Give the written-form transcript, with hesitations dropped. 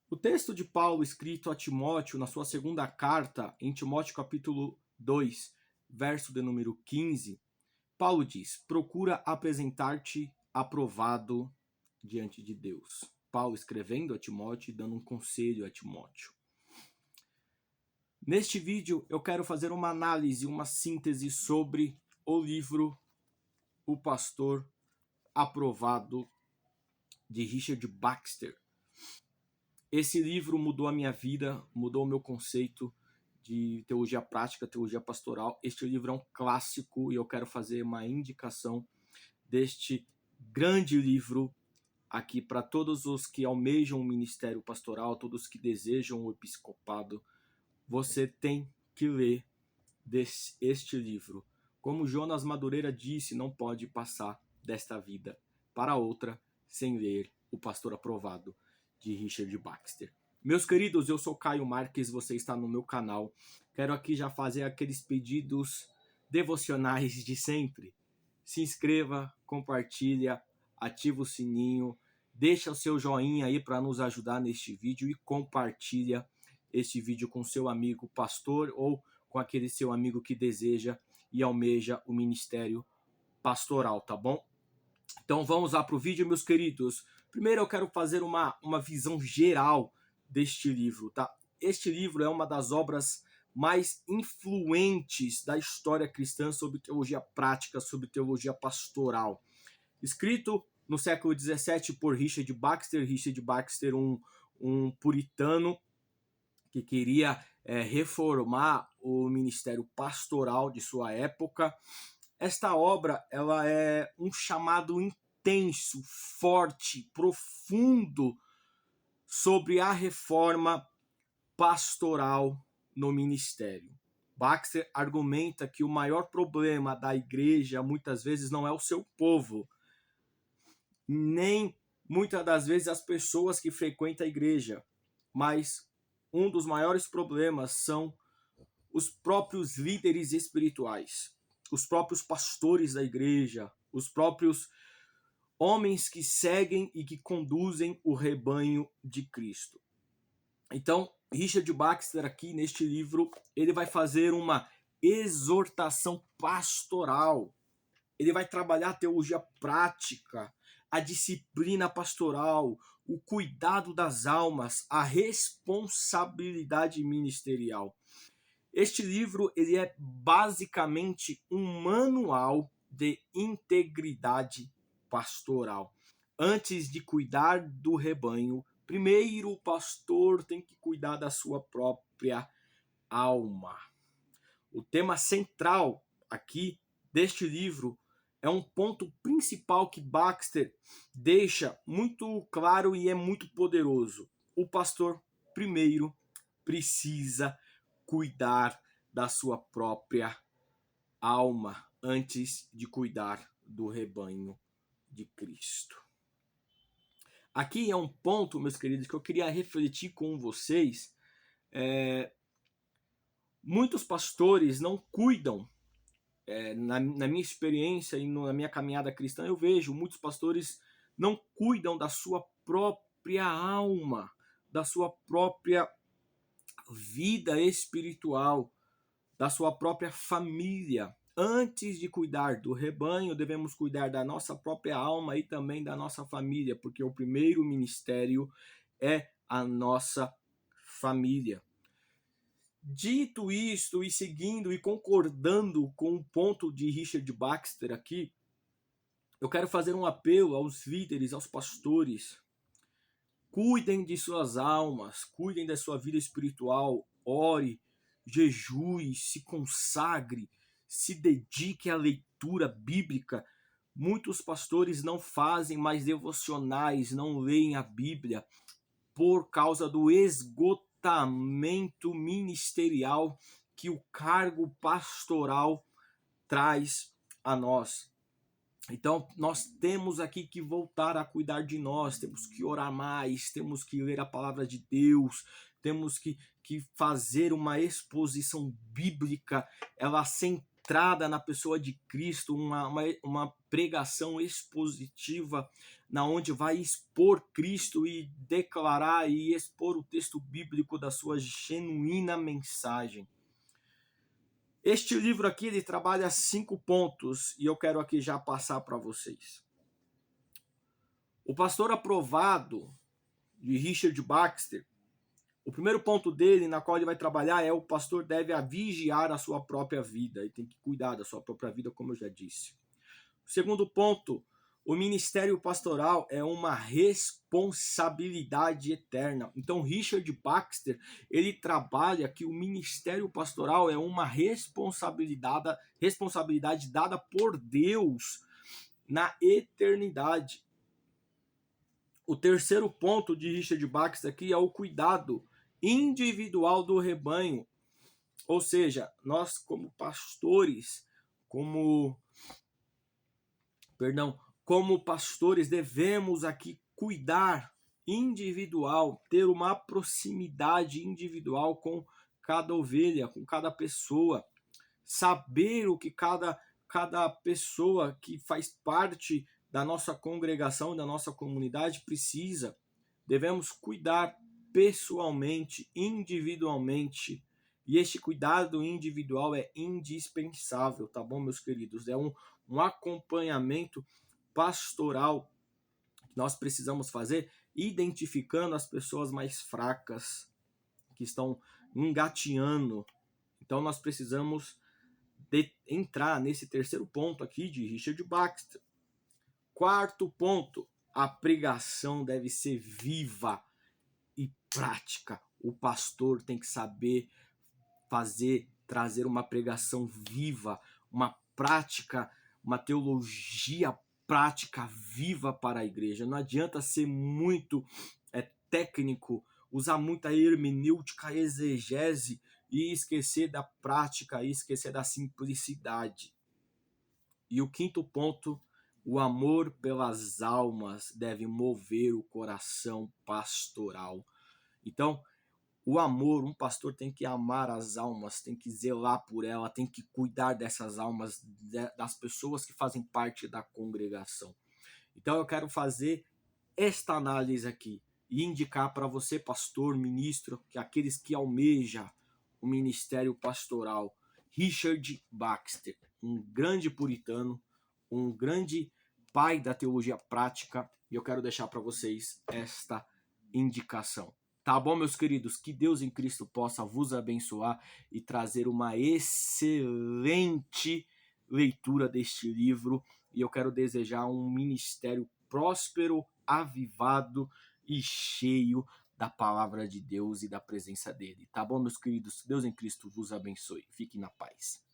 O texto de Paulo escrito a Timóteo na sua segunda carta, em Timóteo capítulo 2, verso de número 15, Paulo diz: procura apresentar-te aprovado diante de Deus. Paulo escrevendo a Timóteo e dando um conselho a Timóteo. Neste vídeo eu quero fazer uma análise, uma síntese sobre o livro O Pastor Aprovado de Richard Baxter. Esse livro mudou a minha vida, mudou o meu conceito de teologia prática, teologia pastoral. Este livro é um clássico e eu quero fazer uma indicação deste grande livro aqui para todos os que almejam o ministério pastoral, todos que desejam o episcopado. Você tem que ler este livro. Como Jonas Madureira disse, não pode passar desta vida para outra sem ler O Pastor Aprovado de Richard Baxter. Meus queridos, eu sou Caio Marques, você está no meu canal. Quero aqui já fazer aqueles pedidos devocionais de sempre. Se inscreva, compartilha, ativa o sininho, deixa o seu joinha aí para nos ajudar neste vídeo e compartilha este vídeo com seu amigo pastor ou com aquele seu amigo que deseja e almeja o ministério pastoral, tá bom? Então vamos lá para o vídeo, meus queridos. Primeiro eu quero fazer uma visão geral deste livro, tá? Este livro é uma das obras mais influentes da história cristã sobre teologia prática, sobre teologia pastoral. Escrito no século XVII por Richard Baxter, um puritano que queria reformar o ministério pastoral de sua época. Esta obra ela é um chamado intenso, forte, profundo sobre a reforma pastoral no ministério. Baxter argumenta que o maior problema da igreja muitas vezes não é o seu povo, nem muitas das vezes as pessoas que frequentam a igreja, mas um dos maiores problemas são os próprios líderes espirituais, os próprios pastores da igreja, os próprios homens que seguem e que conduzem o rebanho de Cristo. Então, Richard Baxter aqui neste livro, ele vai fazer uma exortação pastoral. Ele vai trabalhar a teologia prática, a disciplina pastoral, o cuidado das almas, a responsabilidade ministerial. Este livro ele é basicamente um manual de integridade pastoral. Antes de cuidar do rebanho, primeiro o pastor tem que cuidar da sua própria alma. O tema central aqui deste livro é um ponto principal que Baxter deixa muito claro e é muito poderoso. O pastor primeiro precisa cuidar da sua própria alma antes de cuidar do rebanho de Cristo. Aqui é um ponto, meus queridos, que eu queria refletir com vocês. Muitos pastores não cuidam, na minha experiência e na minha caminhada cristã, eu vejo muitos pastores não cuidam da sua própria alma, da sua própria vida espiritual, da sua própria família. Antes de cuidar do rebanho, devemos cuidar da nossa própria alma e também da nossa família, porque o primeiro ministério é a nossa família. Dito isto e seguindo e concordando com o ponto de Richard Baxter aqui, eu quero fazer um apelo aos líderes, aos pastores. Cuidem de suas almas, cuidem da sua vida espiritual, ore, jejue, se consagre, se dedique à leitura bíblica. Muitos pastores não fazem mais devocionais, não leem a Bíblia por causa do esgotamento ministerial que o cargo pastoral traz a nós. Então, nós temos aqui que voltar a cuidar de nós, temos que orar mais, temos que ler a palavra de Deus, temos que fazer uma exposição bíblica, ela centrada na pessoa de Cristo, uma pregação expositiva, na onde vai expor Cristo e declarar e expor o texto bíblico da sua genuína mensagem. Este livro aqui, ele trabalha 5 pontos, e eu quero aqui já passar para vocês. O Pastor Aprovado, de Richard Baxter, o primeiro ponto dele, na qual ele vai trabalhar, é o pastor deve vigiar a sua própria vida. Ele tem que cuidar da sua própria vida, como eu já disse. O segundo ponto, o ministério pastoral é uma responsabilidade eterna. Então, Richard Baxter, ele trabalha que o ministério pastoral é uma responsabilidade dada por Deus na eternidade. O terceiro ponto de Richard Baxter aqui é o cuidado individual do rebanho. Ou seja, nós como pastores, como pastores devemos aqui cuidar individual, ter uma proximidade individual com cada ovelha, com cada pessoa, saber o que cada pessoa que faz parte da nossa congregação, da nossa comunidade precisa. Devemos cuidar pessoalmente, individualmente. E este cuidado individual é indispensável, tá bom, meus queridos? É um acompanhamento pastoral que nós precisamos fazer, identificando as pessoas mais fracas, que estão engateando. Então nós precisamos entrar nesse terceiro ponto aqui de Richard Baxter. Quarto ponto, a pregação deve ser viva e prática. O pastor tem que saber trazer uma pregação viva, uma prática, uma teologia prática viva para a igreja. Não adianta ser muito técnico, usar muita hermenêutica, exegese e esquecer da prática, e esquecer da simplicidade. E o quinto ponto, o amor pelas almas deve mover o coração pastoral. Então, o amor, um pastor tem que amar as almas, tem que zelar por ela, tem que cuidar dessas almas, das pessoas que fazem parte da congregação. Então eu quero fazer esta análise aqui e indicar para você, pastor, ministro, que aqueles que almejam o ministério pastoral, Richard Baxter, um grande puritano, um grande pai da teologia prática, e eu quero deixar para vocês esta indicação. Tá bom, meus queridos? Que Deus em Cristo possa vos abençoar e trazer uma excelente leitura deste livro. E eu quero desejar um ministério próspero, avivado e cheio da palavra de Deus e da presença dele. Tá bom, meus queridos? Deus em Cristo vos abençoe. Fiquem na paz.